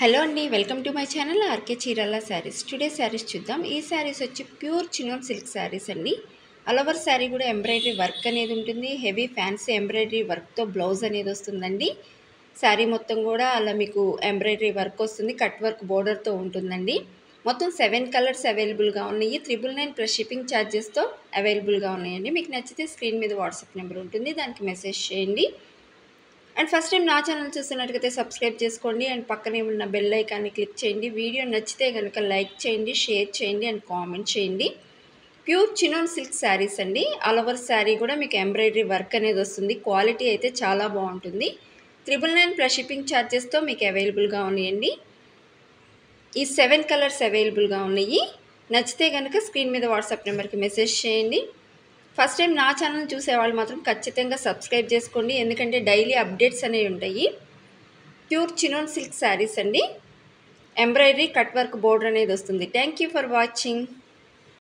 Hello అండి, welcome to my channel RK Chirala saris. Today saris చూద్దాం. ఈ శారీస్ వచ్చి ప్యూర్ చినోన్ సిల్క్ శారీస్ అండి. ఆల్ ఓవర్ శారీ కూడా ఎంబ్రాయిడరీ వర్క్ అనేది ఉంటుంది. హెవీ ఫ్యాన్సీ ఎంబ్రాయిడరీ వర్క్తో బ్లౌజ్ అనేది వస్తుందండి. శారీ మొత్తం కూడా అలా మీకు ఎంబ్రాయిడరీ వర్క్ వస్తుంది. కట్ వర్క్ బోర్డర్తో ఉంటుందండి. మొత్తం 7 కలర్స్ అవైలబుల్గా ఉన్నాయి. 999 ప్లస్ షిప్పింగ్ ఛార్జెస్తో అవైలబుల్గా ఉన్నాయండి. మీకు నచ్చితే స్క్రీన్ మీద వాట్సాప్ నెంబర్ ఉంటుంది, దానికి మెసేజ్ చేయండి. అండ్ ఫస్ట్ టైం నా ఛానల్ చూస్తున్నట్టుగైతే సబ్స్క్రైబ్ చేసుకోండి అండ్ పక్కనే ఉన్న బెల్ ఐకాన్ని క్లిక్ చేయండి. వీడియో నచ్చితే కనుక లైక్ చేయండి, షేర్ చేయండి అండ్ కామెంట్ చేయండి. ప్యూర్ చినోన్ సిల్క్ శారీస్ అండి. ఆల్ ఓవర్ శారీ కూడా మీకు ఎంబ్రాయిడరీ వర్క్ అనేది వస్తుంది. క్వాలిటీ అయితే చాలా బాగుంటుంది. 999 ప్లస్ షిప్పింగ్ ఛార్జెస్తో మీకు అవైలబుల్గా ఉన్నాయండి. ఈ 7 కలర్స్ అవైలబుల్గా ఉన్నాయి. నచ్చితే కనుక స్క్రీన్ మీద వాట్సాప్ నెంబర్కి మెసేజ్ చేయండి. ఫస్ట్ టైం నా ఛానల్ చూసేవాళ్ళు మాత్రం ఖచ్చితంగా సబ్స్క్రైబ్ చేసుకోండి, ఎందుకంటే డైలీ అప్డేట్స్ అనేవి ఉంటాయి. ప్యూర్ చినోన్ సిల్క్ శారీస్ అండి. ఎంబ్రాయిడరీ కట్ వర్క్ బోర్డర్ అనేది వస్తుంది. Thank you for watching.